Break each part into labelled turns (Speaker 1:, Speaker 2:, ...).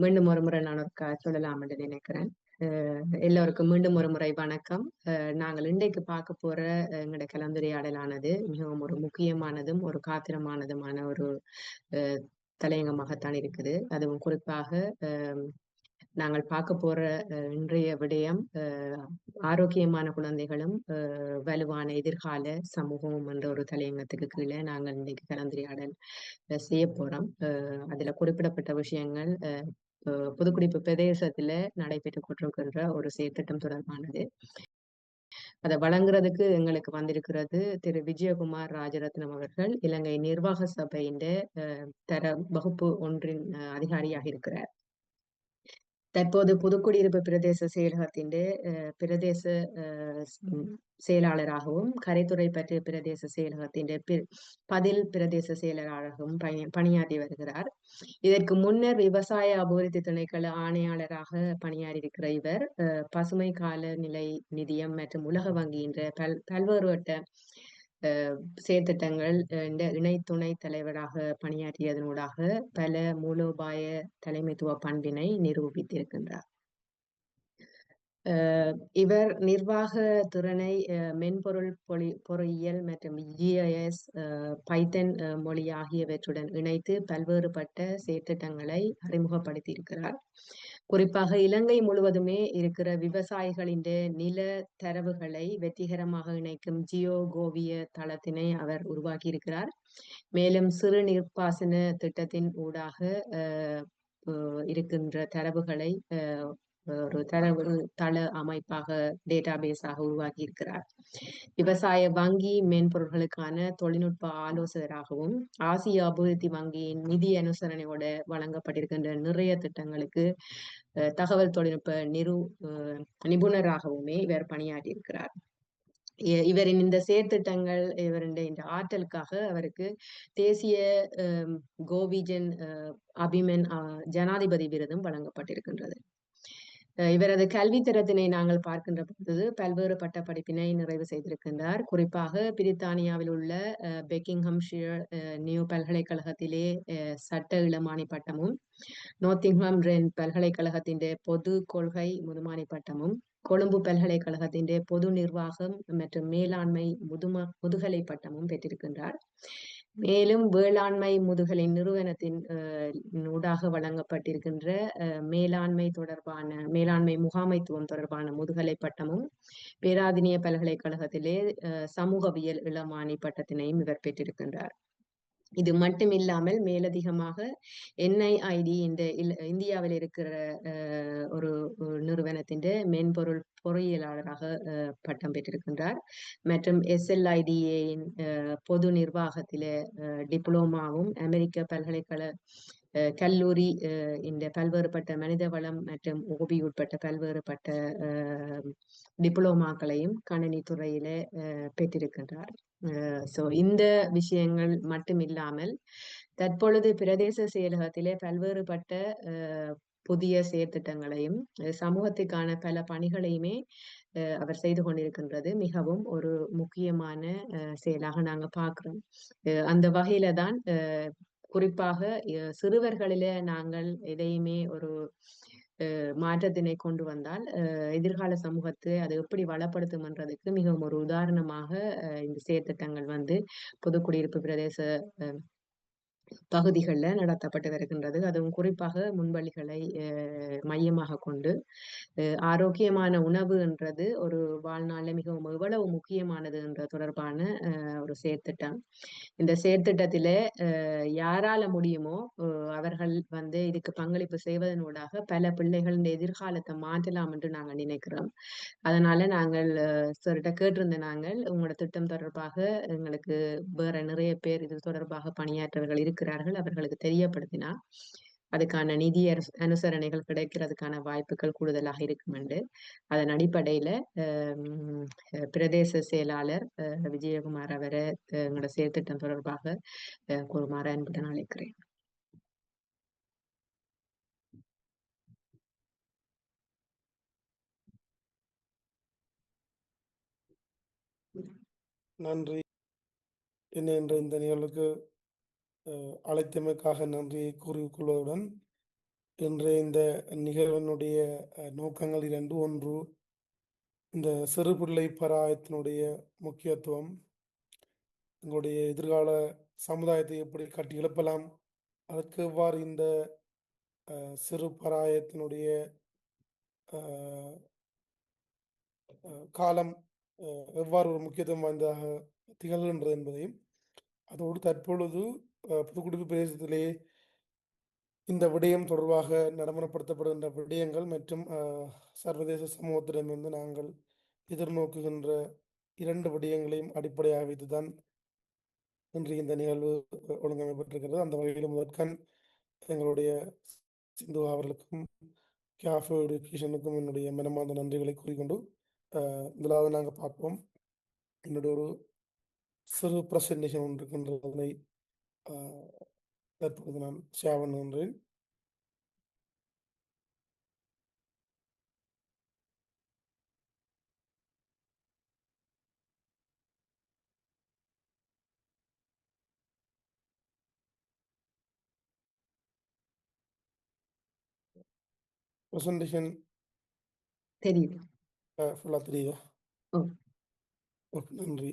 Speaker 1: மீண்டும் ஒரு முறை நான் ஒரு சொல்லலாம் என்று நினைக்கிறேன். எல்லோருக்கும் மீண்டும் ஒரு முறை வணக்கம். நாங்கள் இன்றைக்கு பார்க்க போற எங்களுடைய கலந்துரையாடலானது மிகவும் ஒரு முக்கியமானதும் ஒரு காத்திரமானதுமான ஒரு தலையங்கமாகத்தான் இருக்குது. அதுவும் குறிப்பாக நாங்கள் பார்க்க போற இன்றைய விடயம் ஆரோக்கியமான குழந்தைகளும் வலுவான எதிர்கால சமூகமும் என்ற ஒரு தலையங்கத்துக்கு கீழே நாங்கள் இன்றைக்கு கலந்துரையாடல் செய்ய போறோம். அதுல குறிப்பிடப்பட்ட விஷயங்கள் புதுக்குடிப்பு பிரதேசத்துல நடைபெற்று கொண்டிருக்கின்ற ஒரு செயற்திட்டம் தொடர்பானது. அதை வழங்குறதுக்கு எங்களுக்கு வந்திருக்கிறது திரு விஜயகுமார் ராஜரத்னம் அவர்கள், இலங்கை நிர்வாக சபையின் தர வகுப்பு ஒன்றின் அதிகாரியாக இருக்கிறார். தற்போது புதுக்குடியிருப்பு பிரதேச செயலகத்தின் பிரதேச செயலாளராகவும் கரைத்துறை பற்றிய பிரதேச செயலகத்தின் பதில் பிரதேச செயலராகவும் பணியாற்றி வருகிறார். இதற்கு முன்னர் விவசாய அபிவிருத்தி திணைக்கள ஆணையாளராக பணியாற்றியிருக்கிற இவர் பசுமை காலநிலை நிதியம் மற்றும் உலக வங்கியின் பல்வேறுபட்ட செயற்திட்டங்கள் இணை துணை தலைவராக பணியாற்றியதனூடாக பல மூலோபாய தலைமைத்துவ பண்பினை நிரூபித்திருக்கின்றார். இவர் நிர்வாக திறனை மென்பொருள் பொறியியல் மற்றும் GIS பைத்தன் மொழி ஆகியவற்றுடன் இணைத்து பல்வேறுபட்ட செயற்திட்டங்களை அறிமுகப்படுத்தி இருக்கிறார். குறிப்பாக இலங்கை முழுவதுமே இருக்கிற விவசாயிகளின் நில தரவுகளை வெற்றிகரமாக இணைக்கும் ஜியோகோவிய தளத்தினை அவர் உருவாக்கி இருக்கிறார். மேலும் சிறு நீர்ப்பாசன திட்டத்தின் ஊடாக இருக்கின்ற தரவுகளை ஒரு தரவு தள அமைப்பாக டேட்டாபேஸாக உருவாக்கி இருக்கிறார். விவசாய வங்கி மென்பொருள்களுக்கான தொழில்நுட்ப ஆலோசகராகவும் ஆசிய அபிவிருத்தி வங்கியின் நிதி அனுசரணையோட வழங்கப்பட்டிருக்கின்ற நிறைய திட்டங்களுக்கு தகவல் தொழில்நுட்ப நிபுணராகவுமே இவர் பணியாற்றி இருக்கிறார். இவரின் இந்த செயற்திட்டங்கள் இவருடைய இந்த ஆற்றலுக்காக அவருக்கு தேசிய கோவிஜன் அபிமன் ஜனாதிபதி விருதும் வழங்கப்பட்டிருக்கின்றது. இவரது கல்வி தரத்தினை நாங்கள் பார்க்கின்ற பொழுது பல்வேறு பட்ட படிப்பினை நிறைவு செய்திருக்கின்றார். குறிப்பாக பிரித்தானியாவில் உள்ள பெக்கிங்ஹாம்ஷியர் நியூ பல்கலைக்கழகத்திலே சட்ட இளமானி பட்டமும், நோத்திங்ஹாம் ரென் பல்கலைக்கழகத்தின் பொது கொள்கை முதுமானி பட்டமும், கொழும்பு பல்கலைக்கழகத்தின் பொது நிர்வாகம் மற்றும் மேலாண்மை முதுகலை பட்டமும் பெற்றிருக்கின்றார். மேலும் வேளாண்மை முதுகலை நிறுவனத்தின் ஊடாக வழங்கப்பட்டிருக்கின்ற மேலாண்மை முகாமைத்துவம் தொடர்பான முதுகலை பட்டமும், பேராதனிய பல்கலைக்கழகத்திலே சமூகவியல் இளமானி பட்டத்தினையும் இவர் பெற்றிருக்கின்றார். இது மட்டுமில்லாமல் மேலதிகமாக NIID இந்த இந்தியாவில் இருக்கிற ஒரு நிறுவனத்தின் மென்பொருள் பொறியியலாளராக பட்டம் பெற்றிருக்கின்றார். மற்றும் SLIDAயின் பொது நிர்வாகத்தில டிப்ளோமாவும், அமெரிக்க பல்கலைக்கழக கல்லூரி இந்த பல்வேறுபட்ட மனித வளம் மற்றும் OB உட்பட்ட பல்வேறுபட்ட டிப்ளோமாக்களையும் கணினி துறையில பெற்றிருக்கின்றார். இந்த விஷயங்கள் மட்டுமில்லாமல் தற்பொழுது பிரதேச செயலகத்திலே பல்வேறுபட்ட புதிய செயற்திட்டங்களையும் சமூகத்துக்கான பல பணிகளையுமே அவர் செய்து கொண்டிருக்கின்றது மிகவும் ஒரு முக்கியமான செயலாக நாங்க பார்க்கிறோம். அந்த வகையில தான் குறிப்பாக சிறுவர்களில நாங்கள் எதையுமே ஒரு மாற்றத்தினை கொண்டு வந்தால் எதிர்கால சமூகத்தை அது எப்படி வளப்படுத்தும்ன்றதுக்கு மிகவும் ஒரு உதாரணமாக இந்த செயற்திட்டங்கள் புதுக்குடியிருப்பு பிரதேச பகுதிகளில் நடத்தப்பட்டு வருகின்றது. அதுவும் குறிப்பாக முன்வழிகளை மையமாக கொண்டு ஆரோக்கியமான உணவு என்றது ஒரு வாழ்நாளில் மிகவும் எவ்வளவு முக்கியமானது என்ற தொடர்பான ஒரு செயற்திட்டம். இந்த செயற்திட்டத்தில யாரால முடியுமோ அவர்கள் இதுக்கு பங்களிப்பு செய்வதனூடாக பல பிள்ளைகளின் எதிர்காலத்தை மாற்றலாம் என்று நாங்கள் நினைக்கிறோம். அதனால நாங்கள் சார்கிட்ட கேட்டிருந்த நாங்கள் உங்களோட திட்டம் தொடர்பாக எங்களுக்கு வேற நிறைய பேர் இது தொடர்பாக பணியாற்றவர்கள் இருக்கிறார்கள், அவர்களுக்கு தெரியப்படுத்தினா அதுக்கான நிதி அனுசரணைகள் கிடைக்கிறதுக்கான வாய்ப்புகள் கூடுதலாக இருக்கும் என்று அதன் அடிப்படையில பிரதேச செயலாளர் விஜயகுமார் அவரை எங்களோட செயற்திட்டம் தொடர்பாக கூறுமாறு அன்புடன் அழைக்கிறேன்.
Speaker 2: நன்றி. என்னை என்ற இந்த நிகழ்வுக்கு அழைத்தமைக்காக நன்றியை கூறிக்கொள்வதுடன் இன்றைய இந்த நிகழ்வினுடைய நோக்கங்கள் இரண்டு. ஒன்று, இந்த சிறு பிள்ளை பராயத்தினுடைய முக்கியத்துவம், எங்களுடைய எதிர்கால சமுதாயத்தை எப்படி கட்டி எழுப்பலாம், அதற்கு எவ்வாறு இந்த சிறு பராயத்தினுடைய அஹ், காலம் எவ்வாறு ஒரு முக்கியத்துவம் வாய்ந்ததாக திகழ்கின்றது என்பதையும், அதோடு தற்பொழுது புதுக்குடியிருப்பு பிரதேசத்திலேயே இந்த விடயம் தொடர்பாக நடைமுறைப்படுத்தப்படுகின்ற விடயங்கள் மற்றும் சர்வதேச சமூகத்திடமிருந்து நாங்கள் எதிர்நோக்குகின்ற இரண்டு விடயங்களையும் அடிப்படையாக வைத்துதான் இன்று இந்த நிகழ்வு ஒழுங்கமைக்கப்பட்டிருக்கிறது. அந்த வகையில் முதற்கண் எங்களுடைய சிந்து அவர்களுக்கும் கேஃபோ எடுகேஷனுக்கும் என்னுடைய மனமார்ந்த நன்றிகளை கூறிக்கொண்டு முதலாவது நாங்கள் பார்ப்போம். என்னுடைய ஒரு சிறு பிரசன்டேஷன் ஒன்று இருக்கின்றதனை தற்பொழுது நான் ஷேர் பண்ணுகின்றேன். பிரசன்டேஷன்
Speaker 1: தெரியுது.
Speaker 2: ஃபுல்லாக தெரியுதா?
Speaker 1: ஓ,
Speaker 2: ஓகே, நன்றி.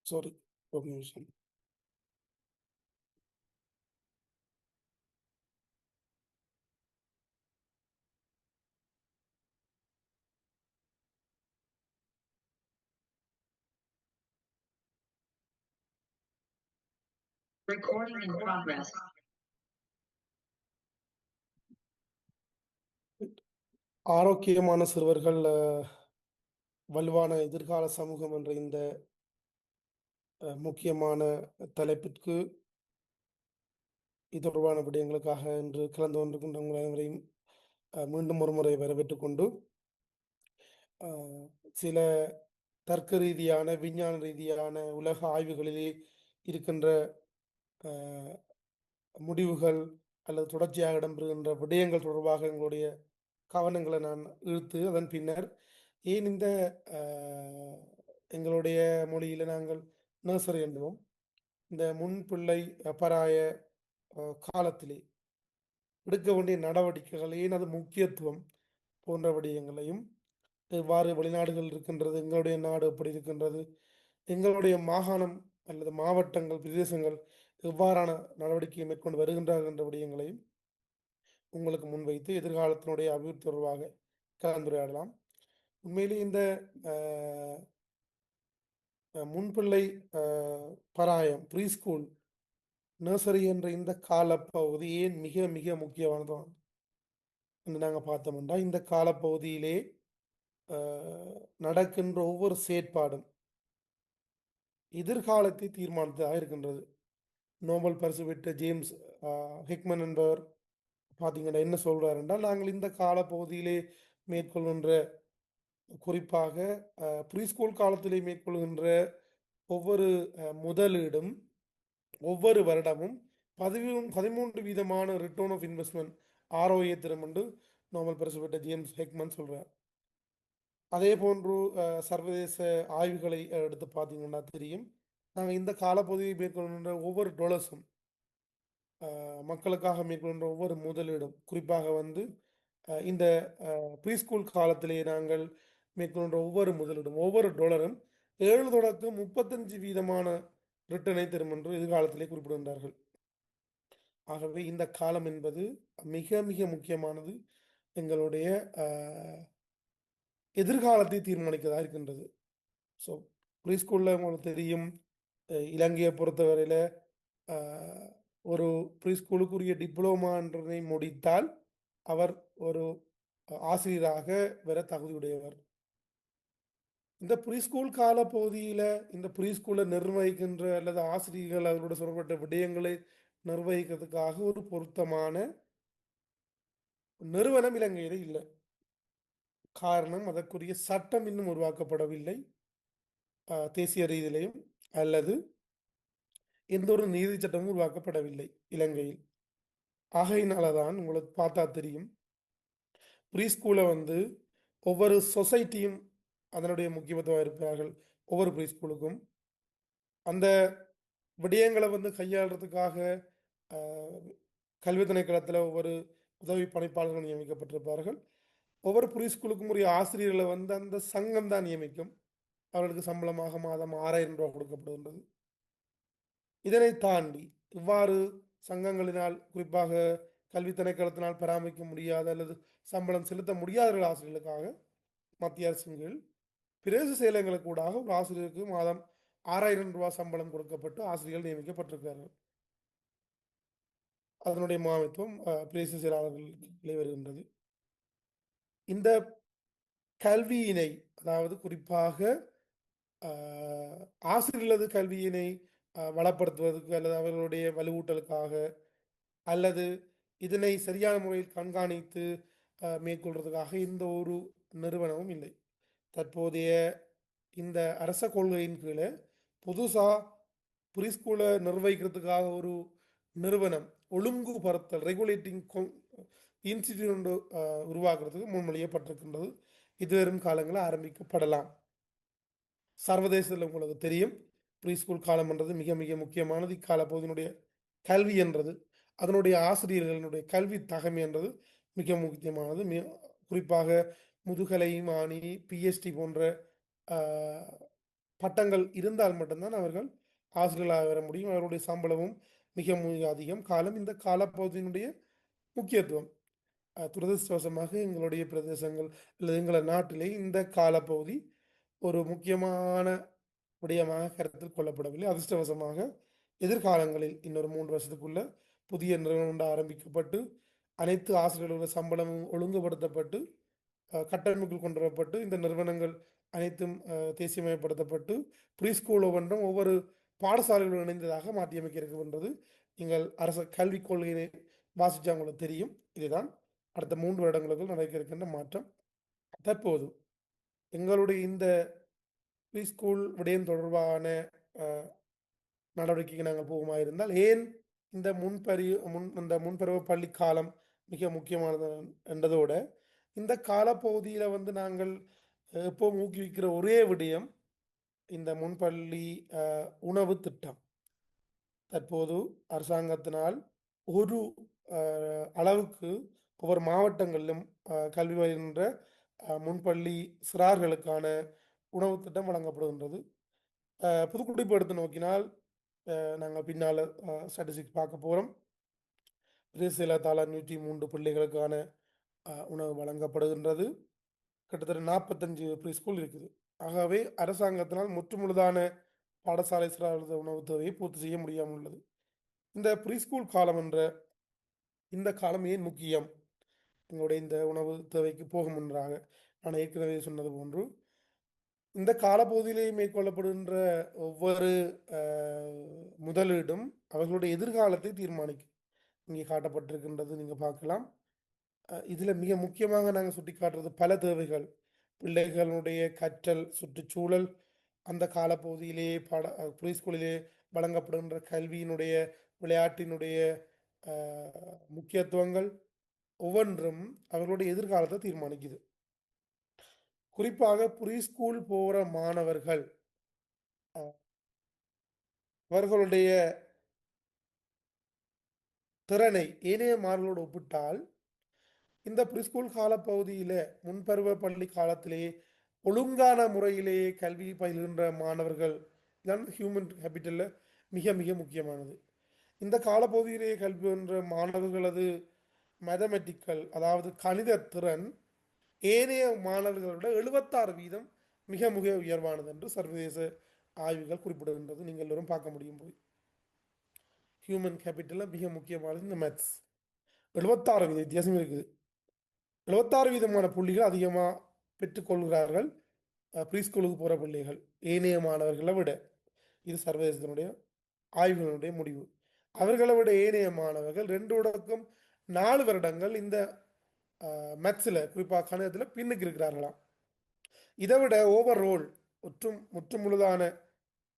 Speaker 2: சாரி, ஒரு நிமிஷம்.
Speaker 1: Recording in progress.
Speaker 2: ஆரோக்கியமான சிறுவர்கள் வலுவான எதிர்கால சமூகம் என்ற இந்த முக்கியமான தலைப்பிற்கு இது தொடர்பான விடயங்களுக்காக இன்று கலந்து கொண்டிருக்கின்ற உங்கள் அனைவரையும் மீண்டும் ஒரு முறை வரவேற்றுக் கொண்டு சில தர்க்க ரீதியான விஞ்ஞான ரீதியான உலக ஆய்வுகளிலே இருக்கின்ற முடிவுகள் அல்லது தொடர்ச்சியாக இடம்பெறுகின்ற விடயங்கள் தொடர்பாக எங்களுடைய கவனங்களை நான் இழுத்து அதன் பின்னர் ஏன் இந்த எங்களுடைய மொழியில் நாங்கள் நர்சரி என்போம், இந்த முன்பிள்ளை பராய காலத்திலே எடுக்க வேண்டிய நடவடிக்கைகள், ஏன் அது முக்கியத்துவம் போன்ற விடயங்களையும், எவ்வாறு வெளிநாடுகள் இருக்கின்றது, எங்களுடைய நாடு எப்படி இருக்கின்றது, எங்களுடைய மாகாணம் அல்லது மாவட்டங்கள் பிரதேசங்கள் எவ்வாறான நடவடிக்கையை மேற்கொண்டு வருகின்றார்கள் என்ற விடயங்களையும் உங்களுக்கு முன்வைத்து எதிர்காலத்தினுடைய அபிவிருத்தி தொடர்பாக கலந்துரையாடலாம். உண்மையிலே இந்த முன்பிள்ளை பராயம் ப்ரீ ஸ்கூல் நர்சரி என்ற இந்த காலப்பகுதி ஏன் மிக மிக முக்கியமானது என்று நாங்கள் பார்த்தோம்னா, இந்த காலப்பகுதியிலே நடக்கின்ற ஒவ்வொரு செயற்பாடும் எதிர்காலத்தை தீர்மானித்ததாக இருக்கின்றது. நோபல் பரிசு பெற்ற ஜேம்ஸ் ஹிக்மன் என்பவர் பார்த்தீங்கன்னா என்ன சொல்றார் என்றால், நாங்கள் இந்த காலப்பகுதியிலே மேற்கொள்கின்ற, குறிப்பாக ப்ரீஸ்கூல் காலத்திலே மேற்கொள்கின்ற ஒவ்வொரு முதலீடும் ஒவ்வொரு வருடமும் 13% ரிட்டர்ன் ஆஃப் இன்வெஸ்ட்மெண்ட் ROI தரும் என்று நோபல் பரிசு பெற்ற ஜேம்ஸ் ஹெக்மன் சொல்றார். அதே போன்று சர்வதேச ஆய்வுகளை எடுத்து பார்த்தீங்கன்னா தெரியும், நாங்கள் இந்த காலப்பகுதியை மேற்கொள்கின்ற ஒவ்வொரு டொலர்ஸும், மக்களுக்காக மேற்கொள்கின்ற ஒவ்வொரு முதலீடும், குறிப்பாக இந்த ப்ரீஸ்கூல் காலத்திலே நாங்கள் மேற்கொள்கின்ற ஒவ்வொரு முதலீடும் ஒவ்வொரு டொலரும் 7 தொடக்கம் 35% ரிட்டர்னை தரும் என்று எதிர்காலத்திலே குறிப்பிடுகின்றார்கள். ஆகவே இந்த காலம் என்பது மிக மிக முக்கியமானது, எங்களுடைய எதிர்காலத்தை தீர்மானிக்கிறதா இருக்கின்றது. ஸோ ப்ரீஸ்கூலில் உங்களுக்கு தெரியும், இலங்கையை பொறுத்தவரையில் ஒரு ப்ரீஸ்கூலுக்குரிய டிப்ளோமான்றதை முடித்தால் அவர் ஒரு ஆசிரியராக வர தகுதியுடையவர். இந்த ப்ரீஸ்கூல் கால பகுதியில் இந்த ப்ரீஸ்கூலை நிர்வகிக்கின்ற அல்லது ஆசிரியர்கள் அவர்களோட சொல்லப்பட்ட விடயங்களை நிர்வகிக்கிறதுக்காக ஒரு பொருத்தமான நிறுவனம் இலங்கையில் இல்லை. காரணம், அதற்குரிய சட்டம் இன்னும் உருவாக்கப்படவில்லை. தேசிய ரீதியிலையும் அல்லது எந்த ஒரு நீதி சட்டமும் உருவாக்கப்படவில்லை இலங்கையில். ஆகையினால தான் உங்களுக்கு பார்த்தா தெரியும், ப்ரீ ஸ்கூலை வந்து ஒவ்வொரு சொசைட்டியும் அதனுடைய முக்கியத்துவம் இருப்பார்கள். ஒவ்வொரு ப்ரீ ஸ்கூலுக்கும் அந்த விடயங்களை வந்து கையாளுறதுக்காக கல்வி திணைக்களத்தில் ஒவ்வொரு உதவி பணிப்பாளர்கள் நியமிக்கப்பட்டிருப்பார்கள். ஒவ்வொரு ப்ரீ ஸ்கூலுக்கும் உரிய ஆசிரியர்களை வந்து அந்த சங்கம் தான் நியமிக்கும். அவர்களுக்கு சம்பளமாக மாதம் 6,000 ரூபாய் கொடுக்கப்படுகின்றது. இதனை தாண்டி இவ்வாறு சங்கங்களினால், குறிப்பாக கல்வி திணைக்களத்தினால் பராமரிக்க முடியாத அல்லது சம்பளம் செலுத்த முடியாத ஆசிரியர்களுக்காக மத்திய அரசின் கீழ் பிரேச செயலங்களுக்கு கூடாக ஒரு ஆசிரியருக்கு மாதம் 6,000 ரூபாய் சம்பளம் கொடுக்கப்பட்டு ஆசிரியர்கள் நியமிக்கப்பட்டிருக்கிறார்கள். அதனுடைய முகாமைத்துவம் பிரேச செயலாளர்கள் வருகின்றது. இந்த கல்வியினை, அதாவது குறிப்பாக ஆசிரியர்களது கல்வியினை வளப்படுத்துவதற்கு அல்லது அவர்களுடைய வலுவூட்டலுக்காக அல்லது இதனை சரியான முறையில் கண்காணித்து மேற்கொள்றதுக்காக இந்த ஒரு நிறுவனமும் இல்லை. தற்போதைய இந்த அரச கொள்கையின் கீழே புதுசாக ப்ரீஸ்கூலை நிர்வகிக்கிறதுக்காக ஒரு நிறுவனம், ஒழுங்குபடுத்தல் ரெகுலேட்டிங் இன்ஸ்டிடியூட் உருவாக்குறதுக்கு முன்மொழியப்பட்டிருக்கின்றது. இது வரும் காலங்களில் ஆரம்பிக்கப்படலாம். சர்வதேசத்தில் உங்களுக்கு தெரியும், ப்ரீ ஸ்கூல் காலம் என்றது மிக மிக முக்கியமானது. இக்கால பகுதியினுடைய கல்வி என்றது, அதனுடைய ஆசிரியர்களினுடைய கல்வி தகமை என்றது மிக முக்கியமானது. குறிப்பாக முதுகலை மாணி, பிஎச்டி போன்ற பட்டங்கள் இருந்தால் மட்டும்தான் அவர்கள் ஆசிரியர்களாக வர முடியும். அவருடைய சம்பளமும் மிக மிக அதிகம். காலம் இந்த காலப்பகுதியினுடைய முக்கியத்துவம் துரதிருஷ்டவசமாக எங்களுடைய பிரதேசங்கள் அல்லது எங்கள் நாட்டிலே இந்த காலப்பகுதி ஒரு முக்கியமான விடயமாக கருத்தில் கொள்ளப்படவில்லை. அதிர்ஷ்டவசமாக எதிர்காலங்களில் இன்னொரு 3 வருஷத்துக்குள்ள புதிய நிறுவனம் ஆரம்பிக்கப்பட்டு அனைத்து ஆசிரியர்களுடைய சம்பளமும் ஒழுங்குபடுத்தப்பட்டு கட்டமைப்பில் கொண்டு வரப்பட்டு இந்த நிறுவனங்கள் அனைத்தும் தேசியமயப்படுத்தப்பட்டு ப்ரீ ஸ்கூல் ஒவ்வொன்றும் ஒவ்வொரு பாடசாலைகளுடன் இணைந்ததாக மாற்றியமைக்க இருக்கின்றது. நீங்கள் அரசு கல்விக் கொள்கையை வாசித்து உங்களுக்கு தெரியும். இதுதான் அடுத்த 3 வருடங்களுக்கு நடக்க இருக்கின்ற மாற்றம். தற்போது எங்களுடைய இந்த ப்ரீ ஸ்கூல் விடயம் தொடர்பான நடவடிக்கைக்கு நாங்கள் போகுமா இருந்தால், ஏன் இந்த முன்பருவ பள்ளி காலம் மிக முக்கியமானது என்றதோட, இந்த காலப்பகுதியில் வந்து நாங்கள் எப்போவும் ஊக்குவிக்கிற ஒரே விடயம் இந்த முன்பள்ளி உணவு திட்டம். தற்போது அரசாங்கத்தினால் ஒரு அளவுக்கு ஒவ்வொரு மாவட்டங்களிலும் கல்வி வருகின்ற முன்பள்ளி சிறார்களுக்கான உணவு திட்டம் வழங்கப்படுகின்றது. புதுக்குடிப்பு எடுத்து நோக்கினால் நாங்கள் பின்னால் ஸ்டாட்டிஸ்டிக்ஸ் பார்க்க போகிறோம். பிரேசிலத்தால் 103 பிள்ளைகளுக்கான உணவு வழங்கப்படுகின்றது. கிட்டத்தட்ட 45 ப்ரீ ஸ்கூல் இருக்குது. ஆகவே அரசாங்கத்தினால் முற்றுமுழுதான பாடசாலை சிறார் உணவு தேவையை பூர்த்தி செய்ய முடியாமல் உள்ளது. இந்த ப்ரீ ஸ்கூல் காலம் என்ற இந்த காலம் ஏன் முக்கியம்? எங்களுடைய இந்த உணவு தேவைக்கு போகும் முன்றாக நான் ஏற்கனவே சொன்னது போன்று இந்த காலப்பகுதியிலே மேற்கொள்ளப்படுகின்ற ஒவ்வொரு முதலீடும் அவர்களுடைய எதிர்காலத்தை தீர்மானிக்கும். இங்கே காட்டப்பட்டிருக்கின்றது நீங்கள் பார்க்கலாம். இதில் மிக முக்கியமாக நாங்கள் சுட்டி காட்டுறது பல தேவைகள், பிள்ளைகளுடைய கற்றல் சுற்றுச்சூழல், அந்த காலப்பகுதியிலே ப்ரீ ஸ்கூலிலே வழங்கப்படுகின்ற கல்வியினுடைய விளையாட்டினுடைய முக்கியத்துவங்கள் ஒவ்வொன்றும் அவர்களுடைய எதிர்காலத்தை தீர்மானிக்குது. குறிப்பாக ப்ரீ ஸ்கூல் போகிற மாணவர்கள் அவர்களுடைய திறனை ஏனைய மாணவர்களோடு ஒப்பிட்டால் இந்த ப்ரீஸ்கூல் காலப்பகுதியில் முன்பருவ பள்ளி காலத்திலேயே ஒழுங்கான முறையிலேயே கல்வி பயில்கின்ற மாணவர்கள் தான் ஹியூமன் கேபிட்டலில் மிக மிக முக்கியமானது. இந்த காலப்பகுதியிலேயே கல்வி பயின்ற மாணவர்களது மேத்தமெட்டிக்கல், அதாவது கணித திறன் ஏனைய மாணவர்களோட 76% மிக மிக உயர்வானது என்று சர்வதேச ஆய்வுகள் குறிப்பிடுகின்றது. நீங்கள் எல்லோரும் பார்க்க முடியும். போய் ஹியூமன் கேபிட்டலில் மிக முக்கியமானது இந்த மேத்ஸ். 76% வித்தியாசம் இருக்குது. 76% புள்ளிகள் அதிகமாக பெற்றுக்கொள்கிறார்கள் ப்ரீ ஸ்கூலுக்கு போகிற பிள்ளைகள் ஏனைய மாணவர்களை விட. இது சர்வதேசத்தினுடைய ஆய்வுகளுடைய முடிவு. அவர்களை விட ஏனைய மாணவர்கள் 2 to 4 வருடங்கள் இந்த மேத்ஸில், குறிப்பாக கணிதத்தில் பின்னுக்கு இருக்கிறார்களாம். இதை விட ஓவர்ஆல் முற்றுமுழுதான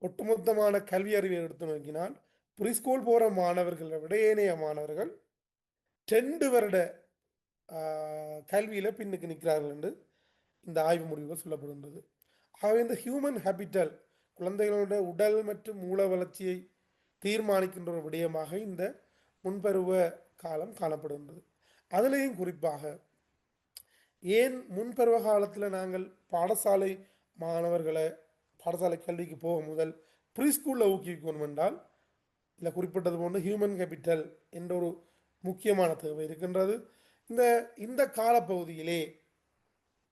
Speaker 2: ஒட்டுமொத்தமான கல்வி அறிவை எடுத்து நோக்கினால் ப்ரீஸ்கூல் போகிற மாணவர்களை விட ஏனைய மாணவர்கள் 2 வருட கல்வியில் பின்னுக்கு நிற்கிறார்கள் என்று இந்த ஆய்வு முடிவுகள் சொல்லப்படுகின்றது. ஆகவே இந்த ஹியூமன் ஹேபிட்டல் குழந்தைகளுடைய உடல் மற்றும் மூல வளர்ச்சியை தீர்மானிக்கின்ற ஒரு விடயமாக இந்த முன்பருவ காலம் காணப்படுகின்றது. அதிலேயும் குறிப்பாக ஏன் முன்பருவ காலத்தில் நாங்கள் பாடசாலை மாணவர்களை பாடசாலை கல்விக்கு போக முதல் ப்ரீ ஸ்கூலில் ஊக்குவிக்கணும் என்றால் இல்லை குறிப்பிட்டது போன்று ஹியூமன் கேபிட்டல் என்ற ஒரு முக்கியமான தேவை இருக்கின்றது. இந்த இந்த காலப்பகுதியிலே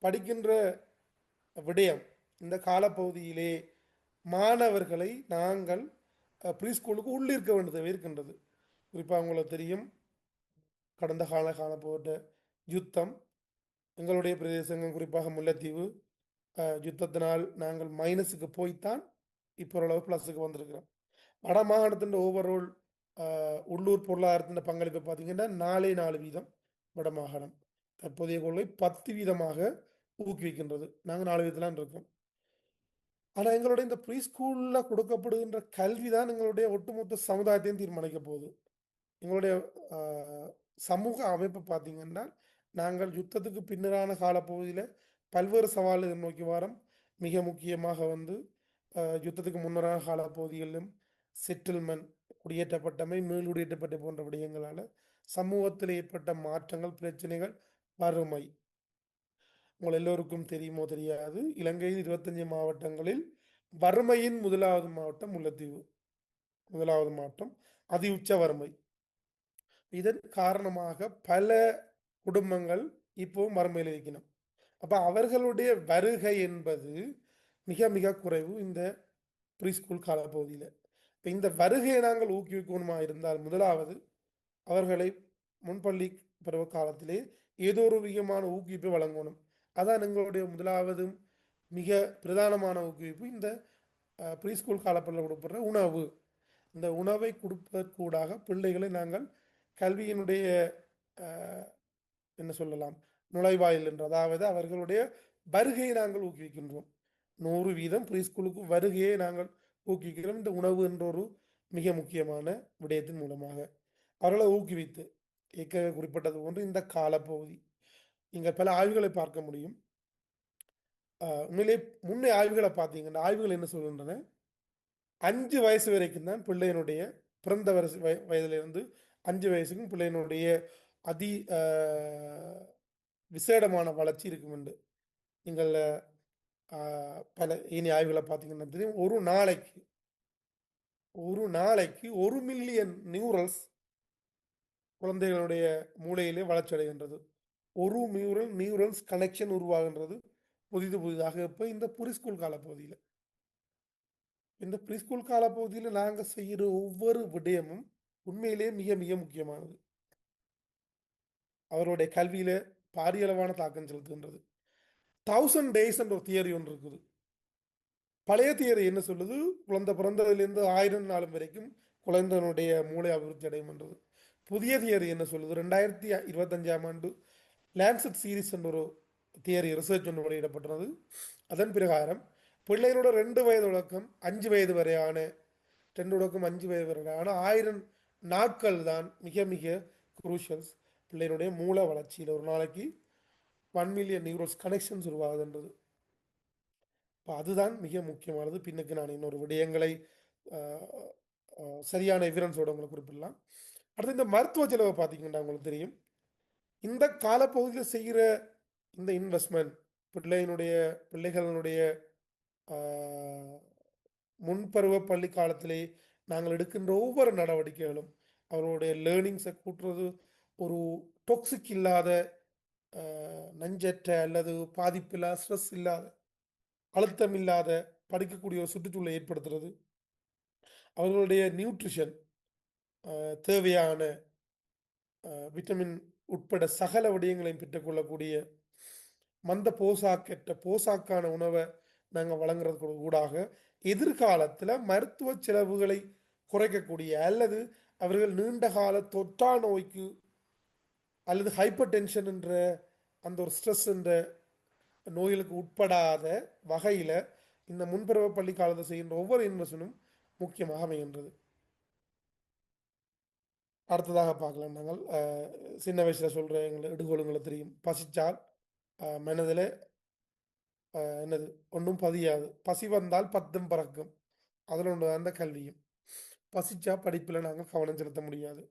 Speaker 2: படிக்கின்ற விடயம், இந்த காலப்பகுதியிலே மாணவர்களை நாங்கள் ப்ரீ ஸ்கூலுக்கு உள்ளிருக்க வேண்டிய தேவை இருக்கின்றது. குறிப்பாக உங்களுக்கு தெரியும், கடந்த காலப்போட்ட யுத்தம் எங்களுடைய பிரதேசங்கள் குறிப்பாக முல்லைத்தீவு யுத்தத்தினால் நாங்கள் மைனஸுக்கு போய்த்தான் இப்போ ஓரளவு ப்ளஸுக்கு வந்திருக்கிறோம். வட மாகாணத்தின் ஓவரால் உள்ளூர் பொருளாதாரத்தின் பங்களிப்பை பார்த்தீங்கன்னா 4 வீதம் வட மாகாணம் தற்போதைய கொள்கை 10 வீதமாக ஊக்குவிக்கின்றது. நாங்கள் 4 வீதத்தில் இருக்கோம். ஆனால் எங்களுடைய இந்த ப்ரீ ஸ்கூலில் கொடுக்கப்படுகின்ற கல்வி தான் எங்களுடைய ஒட்டுமொத்த சமுதாயத்தையும் தீர்மானிக்க போகுது. எங்களுடைய சமூக அமைப்பை பார்த்தீங்கன்னா நாங்கள் யுத்தத்துக்கு பின்னரான காலப்பகுதியில் பல்வேறு சவால்களை நோக்கி வாரம். மிக முக்கியமாக யுத்தத்துக்கு முன்னரான காலப்பகுதிகளிலும் செட்டில்மெண்ட், குடியேற்றப்பட்டமை, மீள்குடியேற்றப்பட்ட போன்ற விடயங்களால் சமூகத்தில் ஏற்பட்ட மாற்றங்கள், பிரச்சனைகள், வறுமை. உங்கள் எல்லோருக்கும் தெரியுமோ தெரியாது, இலங்கையில் 25 மாவட்டங்களில் வறுமையின் முதலாவது மாவட்டம் முல்லைத்தீவு. முதலாவது மாவட்டம் அதி உச்ச வறுமை. இதன் காரணமாக பல குடும்பங்கள் இப்போவும் வறுமையில் இருக்கணும். அப்போ அவர்களுடைய வருகை என்பது மிக மிக குறைவு இந்த ப்ரீ ஸ்கூல் காலப்பகுதியில். இப்போ இந்த வருகையை நாங்கள் ஊக்குவிக்கணுமா இருந்தால் முதலாவது அவர்களை முன்பள்ளி பருவ காலத்திலே ஏதோ ஒரு விதமான ஊக்குவிப்பை வழங்கணும். அதான் எங்களுடைய முதலாவதும் மிக பிரதானமான ஊக்குவிப்பு இந்த ப்ரீ ஸ்கூல் காலப்பகுதியில் கொடுப்படுற உணவு. இந்த உணவை கொடுப்பதற்கூடாக பிள்ளைகளை நாங்கள் கல்வியினுடைய என்ன சொல்லலாம் நுழைவாயில் என்று, அதாவது அவர்களுடைய வருகையை நாங்கள் ஊக்குவிக்கின்றோம். 100 வீதம் ப்ரீ ஸ்கூலுக்கு வருகையை நாங்கள் ஊக்குவிக்கிறோம் இந்த உணவு என்ற ஒரு மிக முக்கியமான விடயத்தின் மூலமாக. அவர்களை ஊக்குவித்து குறிப்பிட்டது போன்று இந்த காலப்பகுதி நீங்கள் பல ஆய்வுகளை பார்க்க முடியும். உண்மையிலே முன்னே ஆய்வுகளை பார்த்தீங்கன்னா ஆய்வுகள் என்ன சொல்கின்றன, 5 வயசு வரைக்கும் தான் பிள்ளையினுடைய பிறந்த வயதிலிருந்து 5 வயசுக்கும் பிள்ளையினுடைய அதி விசேடமான வளர்ச்சி இருக்கும் என்று நீங்கள் பல இனி ஆய்வுகளை பார்த்தீங்கன்னா தெரியும். ஒரு நாளைக்கு 1 மில்லியன் நியூரல்ஸ் குழந்தைகளுடைய மூளையிலே வளர்ச்சி அடைகின்றது. 1 நியூரல்ஸ் கனெக்ஷன் உருவாகின்றது புதிதாக இப்போ இந்த ப்ரீ ஸ்கூல் காலப்பகுதியில். இந்த ப்ரீ ஸ்கூல் காலப்பகுதியில் நாங்கள் செய்கிற ஒவ்வொரு விடயமும் உண்மையிலே மிக மிக முக்கியமானது. அவருடைய கல்வியில பாரிய அளவான தாக்கம் செலுத்துகின்றது. 1000 days என்ற ஒரு தியரி ஒன்று இருக்குது. பழைய தியரி என்ன சொல்லுது, குழந்தை பிறந்ததிலிருந்து 1000 நாள் வரைக்கும் குழந்தையினுடைய மூளை அபிவிருத்தி அடையும் என்றது. புதிய தியரி என்ன சொல்லுது, 2025ஆம் ஆண்டு லான்செட் சீரிஸ் என்ற ஒரு தியரி ரிசர்ச் ஒன்று வெளியிடப்பட்டுள்ளது. அதன் பிரகாரம் பிள்ளைகளோட 2 வயது தொடக்கம் 5 வயது வரையான 2 தொடக்கம் 5 வயது வரையான 1000 நாட்கள் தான் மிக மிக குரூஷியல்ஸ் பிள்ளைகளுடைய மூல வளர்ச்சியில். ஒரு நாளைக்கு 1 மில்லியன் நியூரல்ஸ் கனெக்ஷன்ஸ் உருவாகுதுன்றது. இப்போ அதுதான் மிக முக்கியமானது. பின்னுக்கு நான் இன்னொரு விடயங்களை சரியான எவிடன்ஸோட உங்களுக்கு குறிப்பிடலாம். அடுத்து இந்த மருத்துவ செலவை பார்த்தீங்கன்னா உங்களுக்கு தெரியும், இந்த காலப்பகுதியில் செய்கிற இந்த இன்வெஸ்ட்மெண்ட் பிள்ளைகளுடைய முன்பருவ பள்ளி காலத்திலே நாங்கள் எடுக்கின்ற ஒவ்வொரு நடவடிக்கைகளும் அவர்களுடைய லேர்னிங்ஸை கூட்டுறது, ஒரு டொக்சிக் இல்லாத நஞ்சற்ற அல்லது பாதிப்பில்லாத ஸ்ட்ரெஸ் இல்லாத அழுத்தம் இல்லாத படிக்கக்கூடிய ஒரு சுற்றுச்சூழலை ஏற்படுத்துறது, அவர்களுடைய நியூட்ரிஷன் தேவையான விட்டமின் உட்பட சகல விடயங்களையும் பெற்றுக்கொள்ளக்கூடிய மந்த போசாக்கான உணவை நாங்கள் வழங்குறது ஊடாக எதிர்காலத்தில் மருத்துவ செலவுகளை குறைக்கக்கூடிய அல்லது அவர்கள் நீண்ட கால தொற்றா நோய்க்கு அல்லது ஹைப்பர் டென்ஷன் என்ற அந்த ஒரு ஸ்ட்ரெஸ் என்ற நோய்களுக்கு உட்படாத வகையில் இந்த முன்பருவ பள்ளி காலத்தில் செய்கின்ற ஒவ்வொரு இன்வெஸ்ட்மெண்ட்டும் முக்கியமாக அமைகின்றது. அடுத்ததாக பார்க்கலாம். நாங்கள் சின்ன வயசில் சொல்கிற எங்களை இடுகோளுங்களை தெரியும். பசிச்சால் மனதில் என்னது ஒன்றும் பதியாது, பசி வந்தால் பத்தும் பறக்கும், அதில் ஒன்று அந்த கல்வியும். பசிச்சா படிப்பில் நாங்கள் கவனம் செலுத்த முடியாது.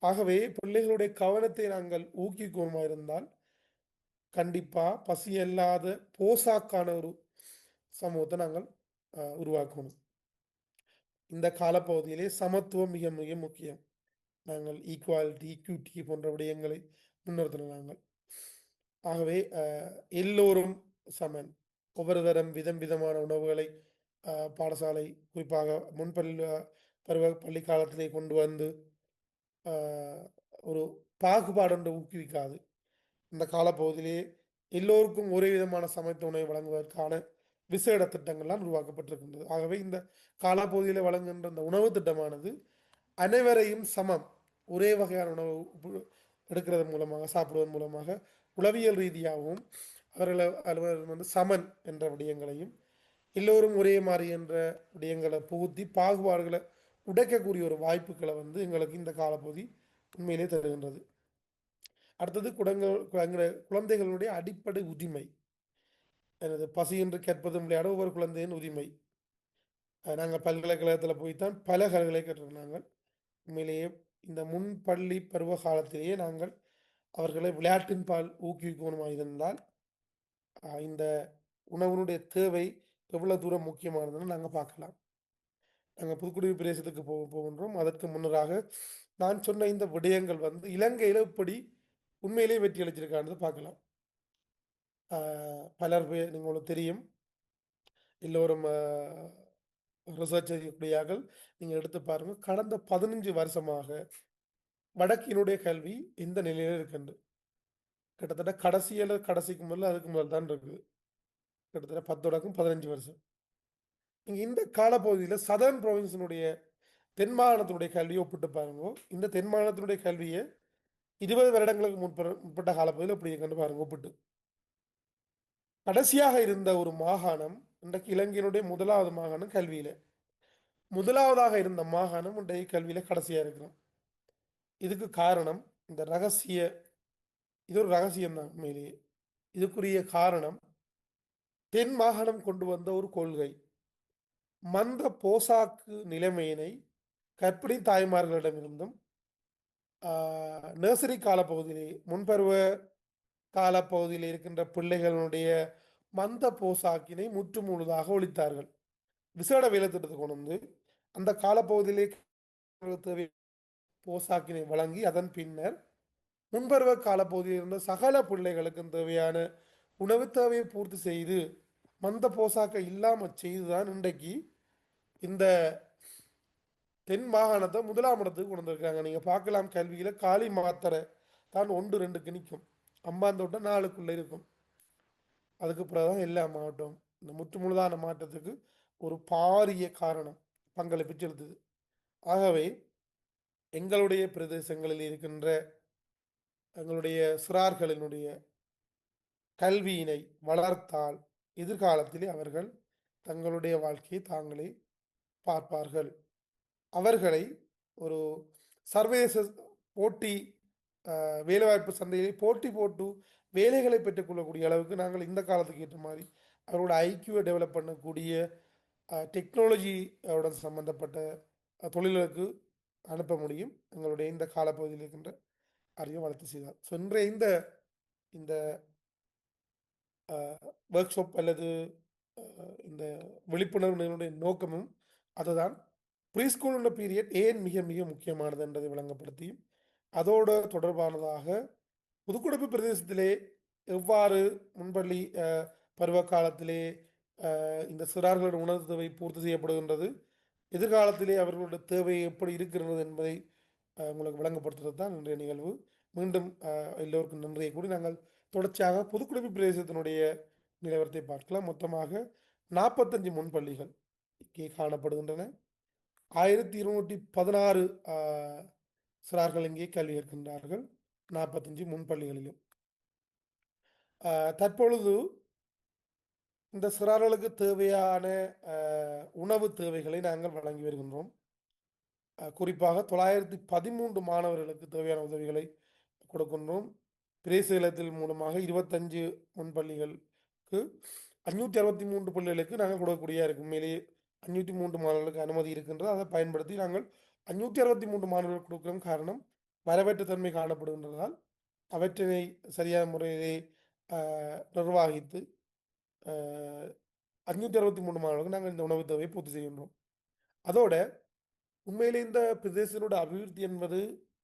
Speaker 2: ஆகவே பிள்ளைகளுடைய கவனத்தை நாங்கள் ஊக்குவிக்குமா இருந்தால் கண்டிப்பாக பசியல்லாத போசாக்கான ஒரு சமூகத்தை நாங்கள் உருவாக்கணும். இந்த காலப்பகுதியிலே சமத்துவம் மிக மிக முக்கியம். நாங்கள் ஈக்குவாலிட்டி, ஈக்விட்டி போன்ற விடயங்களை முன்னிறுத்தினோம் நாங்கள். ஆகவே எல்லோரும் சமன். ஒவ்வொரு தரம் விதமான உணவுகளை பாடசாலை குறிப்பாக முன்பள்ளி பருவ பள்ளி காலத்திலே கொண்டு வந்து ஒரு பாகுபாடு ஒன்று ஊக்குவிக்காது. இந்த காலப்பகுதியிலே எல்லோருக்கும் ஒரே விதமான சமைத்த உணவை வழங்குவதற்கான விசேட திட்டங்கள்லாம் உருவாக்கப்பட்டிருக்கின்றது. ஆகவே இந்த காலப்பகுதியில் வழங்குகின்ற இந்த உணவு திட்டமானது அனைவரையும் சமம், ஒரே வகையான உணவு எடுக்கிறது மூலமாக, சாப்பிடுவதன் மூலமாக உளவியல் ரீதியாகவும் அவர்கள் சமன் என்ற விடயங்களையும் எல்லோரும் ஒரே மாதிரி என்ற விடயங்களை புகுத்தி பாகுபாடுகளை உடைக்கக்கூடிய ஒரு வாய்ப்புகளை எங்களுக்கு இந்த காலப்பகுதி உண்மையிலே தருகின்றது. அடுத்தது குழந்தைகளுடைய அடிப்படை உரிமை. எனது பசி என்று கேட்பதும் விளையாட ஒவ்வொரு குழந்தையின் உரிமை. நாங்கள் பல்கலைக்கழகத்தில் போய்த்தான் பல கல்விகளை கற்றுருந்தாங்க. உண்மையிலேயே இந்த முன்பள்ளி பருவ காலத்திலேயே நாங்கள் அவர்களை விளையாட்டின் பால் ஊக்குவிக்கணுமாக இருந்தால் இந்த உணவினுடைய தேவை எவ்வளோ தூரம் முக்கியமானதுன்னு நாங்கள் பார்க்கலாம். நாங்கள் புதுக்குடியிருப்பு பிரதேசத்துக்கு போகின்றோம். அதற்கு முன்னராக நான் சொன்ன இந்த விடயங்கள் இலங்கையில் இப்படி உண்மையிலே வெற்றி அளிச்சிருக்கான்னு பார்க்கலாம். பலர் பேர் உங்களுக்கு தெரியும், எல்லோரும் ரிசர்ச் செய்யக்கூடியார்கள். நீங்கள் எடுத்து பாருங்கள், கடந்த 15 வருஷமாக வடக்கினுடைய கல்வி இந்த நிலையில் இருக்கின்றது. கிட்டத்தட்ட கடைசிக்கு முதல்ல அதுக்கு முதல் தான் இருக்குது. கிட்டத்தட்ட 10 தொடக்கம் 15 வருஷம். நீங்கள் இந்த காலப்பகுதியில் சதர்ன் ப்ரொவின்ஸினுடைய தென் மாகாணத்தினுடைய கல்வியை ஒப்பிட்டு பாருங்க. இந்த தென் மாகாணத்தினுடைய கல்வியை 20 வருடங்களுக்கு முற்பட்ட காலப்பகுதியில் இப்படி கண்டு பாருங்க ஒப்பிட்டு. கடைசியாக இருந்த ஒரு மாகாணம் இன்றைக்கு இலங்கையினுடைய முதலாவது மாகாணம் கல்வியில. முதலாவதாக இருந்த மாகாணம் இன்றைய கல்வியில கடைசியா இருக்கிறோம். இதுக்கு காரணம் இந்த இது ஒரு ரகசியம் தான் உண்மையிலேயே. இதுக்குரிய காரணம் தென் மாகாணம் கொண்டு வந்த ஒரு கொள்கை. மந்த போசாக்கு நிலைமையினை கற்பிணி தாய்மார்களிடமிருந்தும் நர்சரி காலப்பகுதியிலே முன்பருவ காலப்பகுதியில் இருக்கின்ற பிள்ளைகளுடைய மந்த போசாக்கினை முற்று முழுதாக ஒழித்தார்கள். விசேட வேலை திட்டத்தை கொண்டு வந்து அந்த காலப்பகுதியிலே போசாக்கினை வழங்கி அதன் பின்னர் முன்பருவ காலப்பகுதியில் இருந்த சகல பிள்ளைகளுக்கும் தேவையான உணவு தேவையை பூர்த்தி செய்து மந்த போசாக்க இல்லாமல் செய்துதான் இன்றைக்கு இந்த தென் மாகாணத்தை முதலாம் இடத்துக்கு கொண்டு வந்திருக்காங்க. நீங்கள் பார்க்கலாம், கல்வியில் காலி மாத்திரை தான் 1-2க்கு நிற்கும், அம்பாந்தோட்டம் 4க்குள்ளே இருக்கும். அதுக்கு பிறகுதான் எல்லா மாவட்டம். இந்த முற்றுமுழுதான மாற்றத்துக்கு ஒரு பாரிய காரணம் பங்களிப்பு செலுத்துது. ஆகவே எங்களுடைய பிரதேசங்களில் இருக்கின்ற எங்களுடைய சிறார்களினுடைய கல்வியினை வளர்த்தால் எதிர்காலத்திலே அவர்கள் தங்களுடைய வாழ்க்கையை தாங்களே பார்ப்பார்கள். அவர்களை ஒரு சர்வதேச போட்டி வேலைவாய்ப்பு சந்தையை போட்டி போட்டு வேலைகளை பெற்றுக்கொள்ளக்கூடிய அளவுக்கு நாங்கள் இந்த காலத்துக்கு ஏற்ற மாதிரி அவரோட ஐக்கியூவை டெவலப் பண்ணக்கூடிய டெக்னாலஜியோட சம்பந்தப்பட்ட தொழில்களுக்கு அனுப்ப முடியும். எங்களுடைய இந்த காலப்பகுதியில் இருக்கின்ற அறிவை வளர்த்து செய்தார். ஸோ இன்றைய இந்த ஒர்க் ஷாப் அல்லது இந்த விழிப்புணர்வு நிகழ்வுடைய நோக்கமும் அதுதான் ப்ரீஸ்கூல் பீரியட் ஏன் மிக மிக முக்கியமானது என்பதை விளங்கப்படுத்தியும் அதோடு தொடர்பானதாக புதுக்குடியிருப்பு பிரதேசத்திலே எவ்வாறு முன்பள்ளி பருவ காலத்திலே இந்த சிறார்களோட உணவு தேவை பூர்த்தி செய்யப்படுகின்றது, எதிர்காலத்திலே அவர்களுடைய தேவை எப்படி இருக்கிறது என்பதை உங்களுக்கு விளங்கப்படுத்துறது தான் இன்றைய நிகழ்வு. மீண்டும் எல்லோருக்கும் நன்றியை கூறி நாங்கள் தொடர்ச்சியாக புதுக்குடியிருப்பு பிரதேசத்தினுடைய நிலவரத்தை பார்க்கலாம். மொத்தமாக 45 முன்பள்ளிகள் இங்கே காணப்படுகின்றன. 1216 சிறார்கள் இங்கே கல்வி கற்கின்றார்கள் 45 முன்பள்ளிகளிலும். தற்பொழுது இந்த சிறார்களுக்கு தேவையான உணவு தேவைகளை நாங்கள் வழங்கி வருகின்றோம். குறிப்பாக 913 மாணவர்களுக்கு தேவையான உதவிகளை கொடுக்கின்றோம். பிரேசிலத்தில் மூலமாக 25 முன்பள்ளிகளுக்கு 563 பள்ளிகளுக்கு நாங்கள் கொடுக்கக்கூடிய இருக்கும். உண்மையிலேயே 503 மாணவர்களுக்கு அனுமதி இருக்கின்றது. அதை பயன்படுத்தி நாங்கள் 563 மாணவர்களுக்கு கொடுக்கிறோம். காரணம், வரவேற்று தன்மை காணப்படுகின்றதால் அவற்றினை சரியான முறையிலே நிர்வாகித்து 563 மாணவர்களுக்கு நாங்கள் இந்த உணவு தேவையை பூர்த்தி செய்கின்றோம். அதோட உண்மையிலே இந்த பிரதேசத்தினோட அபிவிருத்தி என்பது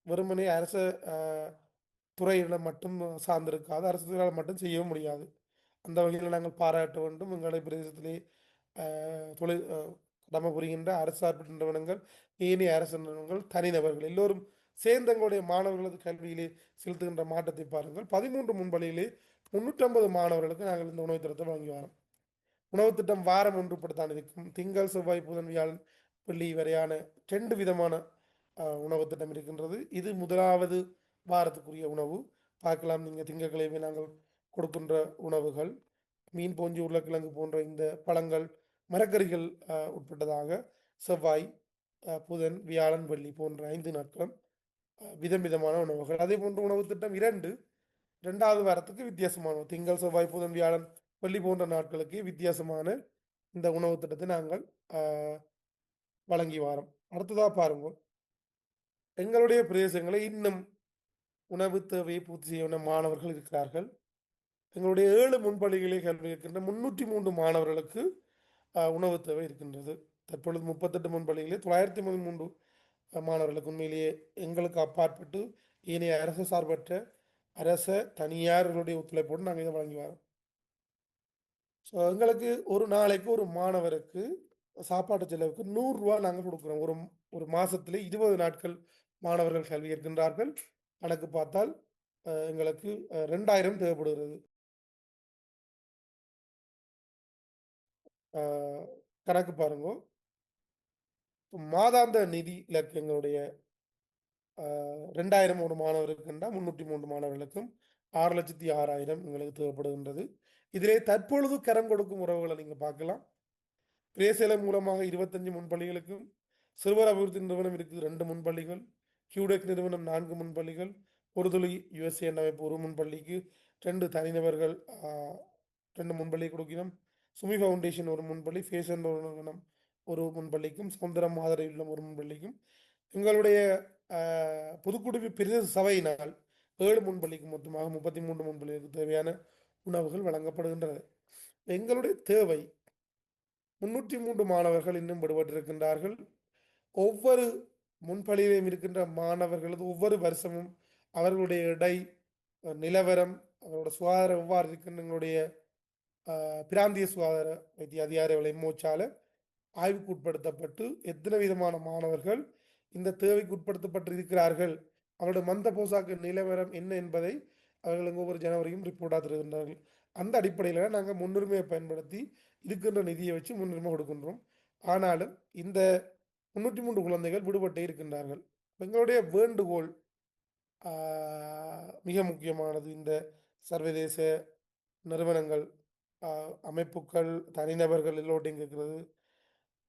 Speaker 2: வெறுமனே அரச துறையிடம் மட்டும் சார்ந்திருக்காது, அரசு துறையால் மட்டும் செய்யவும் முடியாது. அந்த வகையில் நாங்கள் பாராட்ட வேண்டும். எங்களுடைய பிரதேசத்திலே தொழில் கடமை புரிகின்ற அரசு சார்பு நிறுவனங்கள், ஏனைய அரசு நிறுவனங்கள், தனிநபர்கள் எல்லோரும் சேர்ந்து எங்களுடைய மாணவர்களது கல்வியிலே செலுத்துகின்ற மாற்றத்தை பாருங்கள். 13 முன்பள்ளியிலே 350 மாணவர்களுக்கு நாங்கள் இந்த உணவு திட்டத்தை வழங்கி வரோம். உணவு திட்டம் வாரம் ஒன்றுபடுத்தான் இருக்கும். திங்கள், செவ்வாய், புதன், வியாழன், வெள்ளி வரையான 2 விதமான உணவு திட்டம் இருக்கின்றது. இது முதலாவது வாரத்துக்குரிய உணவு. பார்க்கலாம், நீங்கள் திங்கட்கிழமை நாங்கள் கொடுக்கின்ற உணவுகள் மீன், போஞ்சி, உருளைக்கிழங்கு போன்ற இந்த பழங்கள், மரக்கறிகள் உட்பட்டதாக செவ்வாய், புதன், வியாழன், வெள்ளி போன்ற 5 நாட்களும் விதம் விதமான உணவுகள். அதே போன்ற உணவு திட்டம் 2வது வாரத்துக்கு வித்தியாசமான திங்கள், செவ்வாய், புதன், வியாழன், வெள்ளி போன்ற நாட்களுக்கு வித்தியாசமான இந்த உணவு திட்டத்தை நாங்கள் வழங்கி வாரோம். அடுத்ததாக பாருங்க, எங்களுடைய பிரதேசங்களை இன்னும் உணவு தேவையை பூர்த்தி செய்ய மாணவர்கள் இருக்கிறார்கள். எங்களுடைய 7 முன்பள்ளிகளில் கல்வி இருக்கின்ற 303 மாணவர்களுக்கு உணவு தேவை இருக்கின்றது. தற்பொழுது 38 முன்பள்ளிகளிலே 913 மாணவர்களுக்கு உண்மையிலேயே எங்களுக்கு அப்பாற்பட்டு ஏனைய அரசு சார்பற்ற அரச தனியார்களுடைய ஒத்துழைப்போடு நாங்கள் இதை வழங்கி வரோம். ஸோ எங்களுக்கு ஒரு நாளைக்கு ஒரு மாணவருக்கு சாப்பாட்டு செலவுக்கு 100 ரூபா நாங்கள் கொடுக்குறோம். ஒரு ஒரு மாதத்தில் 20 நாட்கள் மாணவர்கள் கல்வி இருக்கின்றார்கள். கணக்கு பார்த்தால் எங்களுக்கு 2000 தேவைப்படுகிறது. கணக்கு பாருங்க, மாதாந்த நிதி இலக்கு எங்களுடைய 2000 ஒரு மாணவருக்கு என்றால் 303 மாணவர்களுக்கும் 6,06,000 எங்களுக்கு தேவைப்படுகின்றது. இதிலே தற்பொழுது கரம் கொடுக்கும் உறவுகளை நீங்கள் பார்க்கலாம். பிரேசிலம் மூலமாக 25 முன்பள்ளிகளுக்கும், சிறுவர் அபிவிருத்தி நிறுவனம் இருக்குது 2 முன்பள்ளிகள், கியூடெக் நிறுவனம் 4 முன்பள்ளிகள், ஒரு துளி யுஎஸ்ஏ அமைப்பு 1 முன்பள்ளிக்கு, 2 தனிநபர்கள் 2 முன்பள்ளி கொடுக்கணும், சுமி ஃபவுண்டேஷன் 1 முன்பள்ளி, ஃபேஷன் நிறுவனம் 1 முன்பள்ளிக்கும், சுதந்திரம் மாதிரி இல்லம் 1 முன்பள்ளிக்கும், எங்களுடைய புதுக்குடிமை பிரதேச சபையினால் 7 முன்பள்ளிக்கு மொத்தமாக 33 முன்பள்ளிகளுக்கு தேவையான உணவுகள் வழங்கப்படுகின்றன. எங்களுடைய தேவை 303 மாணவர்கள் இன்னும் விடுபட்டிருக்கின்றார்கள். ஒவ்வொரு முன்பள்ளியிலும் இருக்கின்ற மாணவர்களது ஒவ்வொரு வருஷமும் அவர்களுடைய எடை, நிலவரம், அவர்களோட சுகாதாரம் எவ்வாறு இருக்கின்ற எங்களுடைய பிராந்திய சுகாதார வைத்திய அதிகாரிகளை மூச்சால ஆய்வுக்கு உட்படுத்தப்பட்டு எத்தனை விதமான மாணவர்கள் இந்த தேவைக்கு உட்படுத்தப்பட்டு இருக்கிறார்கள், அவருடைய மந்த போசாக்கு நிலவரம் என்ன என்பதை அவர்கள் ஒவ்வொரு ஜனவரியும் ரிப்போர்ட்டாக தருகின்றார்கள். அந்த அடிப்படையில் நாங்கள் முன்னுரிமையை பயன்படுத்தி இருக்கின்ற நிதியை வச்சு முன்னுரிமை கொடுக்கின்றோம். ஆனாலும் இந்த 303 குழந்தைகள் விடுபட்டே இருக்கின்றார்கள். எங்களுடைய வேண்டுகோள் மிக முக்கியமானது. இந்த சர்வதேச நிறுவனங்கள், அமைப்புகள், தனிநபர்கள் எல்லோட்டையும் கேட்கிறது,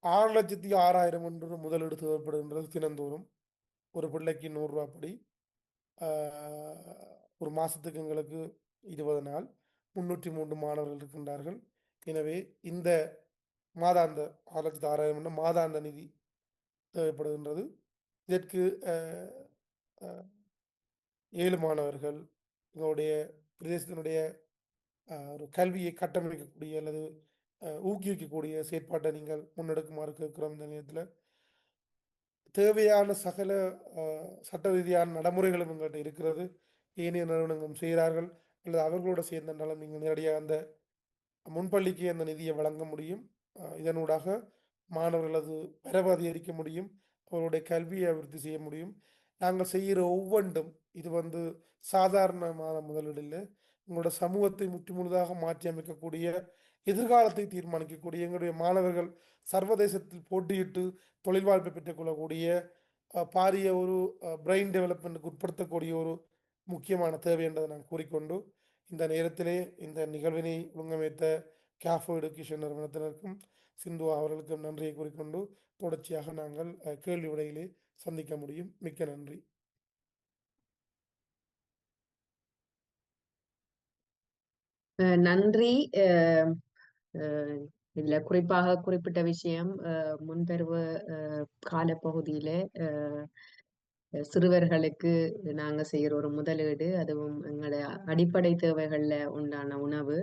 Speaker 2: 6,06,000 என்று முதலீடு தேவைப்படுகின்றது தினந்தோறும். ஒரு பிள்ளைக்கு 100 ரூபா படி, ஒரு மாதத்துக்கு எங்களுக்கு 20 நாள் 303 மாணவர்கள் இருக்கின்றார்கள். எனவே இந்த மாதாந்த 6,06,000 மாதாந்த நிதி தேவைப்படுகின்றது. இதற்கு 7 மாணவர்கள் எங்களுடைய பிரதேசத்தினுடைய ஒரு கல்வியை கட்டமைக்கக்கூடிய அல்லது ஊக்குவிக்கக்கூடிய செயற்பாட்டை நீங்கள் முன்னெடுக்குமாறு கேட்கிறோம். இந்த நேரத்தில் தேவையான சகல சட்ட ரீதியான நடைமுறைகளும் எங்கள்கிட்ட இருக்கிறது. ஏனைய நிறுவனங்களும் செய்கிறார்கள், அல்லது அவர்களோட சேர்ந்தாலும் நீங்கள் நேரடியாக அந்த முன்பள்ளிக்கு அந்த நிதியை வழங்க முடியும். இதனூடாக மாணவர்களது வரவு அதிகரிக்க முடியும், அவர்களுடைய கல்வியை அபிவிருத்தி செய்ய முடியும். நாங்கள் செய்கிற ஒவ்வொன்றும் இது சாதாரணமான முதலீடு இல்லை. எங்களோட சமூகத்தை முற்றுமுழுதாக மாற்றி அமைக்கக்கூடிய, எதிர்காலத்தை தீர்மானிக்கக்கூடிய, எங்களுடைய மாணவர்கள் சர்வதேசத்தில் போட்டியிட்டு தொழில் வாய்ப்பை பெற்றுக்கொள்ளக்கூடிய, பாரிய ஒரு பிரெயின் டெவலப்மெண்ட்டுக்கு உட்படுத்தக்கூடிய ஒரு முக்கியமான தேவை என்பதை நான் கூறிக்கொண்டு, இந்த நேரத்திலே இந்த நிகழ்வினை ஒழுங்கமைத்த கேஃபோ எடுகேஷன் நிறுவனத்தினருக்கும் சிந்து அவர்களுக்கும் நன்றியை கூறிக்கொண்டு தொடர்ச்சியாக நாங்கள் கேள்வி விடையிலே சந்திக்க முடியும். மிக்க நன்றி.
Speaker 1: நன்றி. அஹ் அஹ் இதுல குறிப்பாக குறிப்பிட்ட விஷயம் முன்பெருவு காலப்பகுதியில அஹ் சிறுவர்களுக்கு நாங்க செய்யற ஒரு முதலீடு, அதுவும் எங்களோட அடிப்படை தேவைகள்ல உண்டான உணவு.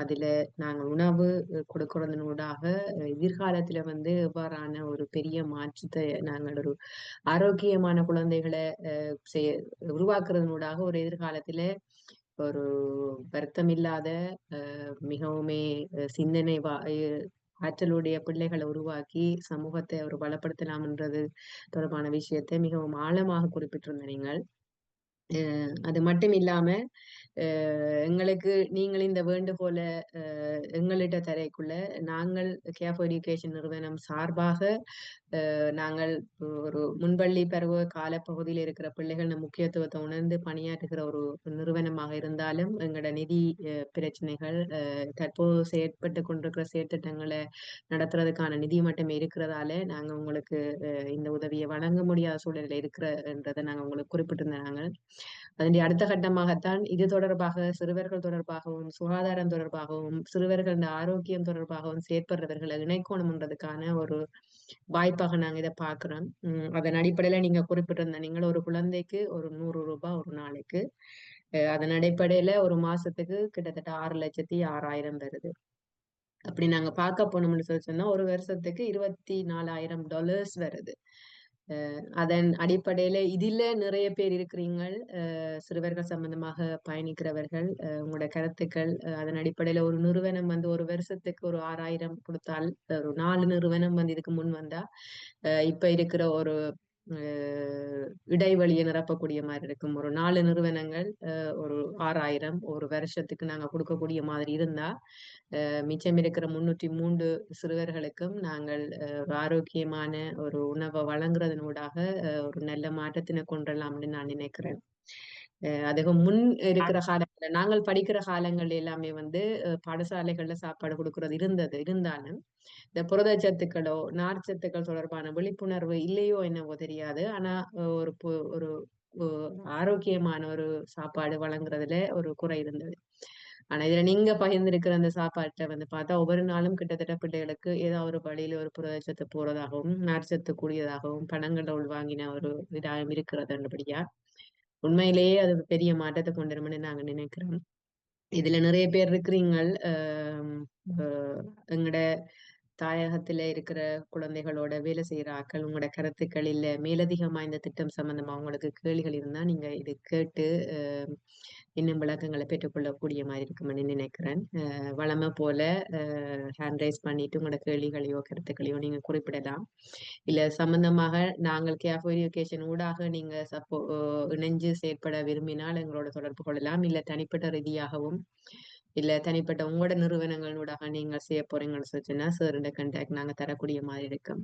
Speaker 1: அதுல நாங்க உணவு கொடுக்கறதனூடாக எதிர்காலத்துல வந்து எவ்வாறான ஒரு பெரிய மாற்றத்தை நாங்கள் ஒரு ஆரோக்கியமான குழந்தைகளை செய்ய உருவாக்குறதனூடாக ஒரு எதிர்காலத்துல ஒரு வருத்தமில்லாத மிகவுமே சிந்தனை ஆற்றலுடைய பிள்ளைகளை உருவாக்கி சமூகத்தை ஒரு பலப்படுத்தலாம்ன்றது தொடர்பான விஷயத்தை மிகவும் ஆழமாக குறிப்பிட்டிருந்த நீங்கள். அது மட்டும் இல்லாம எங்களுக்கு நீங்கள் இந்த வேண்டுகோள எங்கள்கிட்ட தரைக்குள்ள நாங்கள் கேஃப் எஜுகேஷன் நிறுவனம் சார்பாக நாங்கள் ஒரு முன்பள்ளி பருவ காலப்பகுதியில் இருக்கிற பிள்ளைகள் முக்கியத்துவத்தை உணர்ந்து பணியாற்றுகிற ஒரு நிறுவனமாக இருந்தாலும் எங்களோட நிதி பிரச்சனைகள் தற்போது செயற்பட்டு கொண்டிருக்கிற செயற்திட்டங்களை நடத்துறதுக்கான நிதி மட்டும் இருக்கிறதால நாங்க உங்களுக்கு இந்த உதவியை வழங்க முடியாத சூழலில் இருக்கிறன்றதை நாங்க உங்களுக்கு குறிப்பிட்டிருந்தாங்க. அதனுடைய அடுத்த கட்டமாகத்தான் இது தொடர்பாக சிறுவர்கள் தொடர்பாகவும் சுகாதாரம் தொடர்பாகவும் சிறுவர்கள் ஆரோக்கியம் தொடர்பாகவும் செயற்படுறவர்களை இணைக்கணும்ன்றதுக்கான ஒரு வாய்ப்பாக நாங்க இதை பாக்குறோம். அதன் அடிப்படையில நீங்க குறிப்பிட்டிருந்த நீங்கள் ஒரு குழந்தைக்கு ஒரு 100 ரூபாய் ஒரு நாளைக்கு, அதன் அடிப்படையில ஒரு மாசத்துக்கு கிட்டத்தட்ட 6,06,000 வருது. அப்படி நாங்க பார்க்க போனோம்னு சொல்லி சொன்னா ஒரு வருஷத்துக்கு $24,000 வருது. அதன் அடிப்படையில இதுல நிறைய பேர் இருக்கிறீங்க, சிறுவர்கள் சம்பந்தமாக பயணிக்கிறவர்கள். உங்களோட கருத்துக்கள் அதன் அடிப்படையில ஒரு நிறுவனம் வந்து ஒரு வருஷத்துக்கு ஒரு 6,000 கொடுத்தால், ஒரு 4 நிறுவனம் வந்து இதுக்கு முன் வந்தா இப்ப இருக்கிற ஒரு இடைவெளியை நிரப்பக்கூடிய மாதிரி இருக்கும். ஒரு 4 நிறுவனங்கள் ஒரு 6,000 ஒரு வருஷத்துக்கு நாங்க கொடுக்கக்கூடிய மாதிரி இருந்தா மிச்சம் இருக்கிற 303 சிறுவர்களுக்கும் நாங்கள் ஒரு ஆரோக்கியமான ஒரு உணவை வழங்குறதனூடாக ஒரு நல்ல மாற்றத்தினை கொண்டுடலாம்னு நான் நினைக்கிறேன். அதுக்கு முன் இருக்கிற காலங்கள்ல நாங்கள் படிக்கிற காலங்கள் எல்லாமே வந்து பாடசாலைகள்ல சாப்பாடு கொடுக்கறது இருந்தாலும் இந்த புரதச்சத்துக்களோ நார்ச்சத்துக்கள் தொடர்பான விழிப்புணர்வு இல்லையோ என்னவோ தெரியாது. ஆனா ஒரு ஆரோக்கியமான ஒரு சாப்பாடு வழங்குறதுல ஒரு குறை இருந்தது. ஆனா இதுல நீங்க பகிர்ந்திருக்கிற அந்த சாப்பாட்டை வந்து பார்த்தா ஒவ்வொரு நாளும் கிட்டத்தட்ட பிள்ளைகளுக்கு ஏதாவது ஒரு வழியில ஒரு புரதச்சத்து போறதாகவும் நார்ச்சத்து கூடியதாகவும் பணங்களை உள்வாங்கின ஒரு இதாகவும் இருக்கிறதுபடியா உண்மையிலேயே அது பெரிய மாற்றத்தை கொண்டு வரும்னு நாங்க நினைக்கிறோம். இதுல நிறைய பேர் இருக்கிறீங்கள், எங்கட தாயகத்துல இருக்கிற குழந்தைகளோட வேலை செய்யற ஆக்கள். உங்களோட கருத்துக்கள் இல்ல மேலதிகமா இந்த திட்டம் சம்பந்தமா உங்களுக்கு கேள்விகள் இருந்தா நீங்க இது கேட்டு இன்னும் விளக்கங்களை பெற்றுக்கொள்ளக்கூடிய மாதிரி இருக்கும்னு நினைக்கிறேன். வளமை போல ஹேண்ட் ரைஸ் பண்ணிட்டு உங்களோட கேள்விகளையோ கருத்துக்களையோ நீங்க குறிப்பிடலாம். இல்ல சம்பந்தமாக நாங்கள் கேஃப் எஜுகேஷன் ஊடாக நீங்க இணைஞ்சு செயற்பட விரும்பினால் எங்களோட தொடர்பு கொள்ளலாம். இல்ல தனிப்பட்ட ரீதியாகவும் இல்ல தனிப்பட்ட உங்களோட நிறுவனங்களூடாக நீங்க செய்ய போறீங்கன்னு சொன்னா சார் கான்டாக்ட் நாங்க தரக்கூடிய மாதிரி இருக்கும்.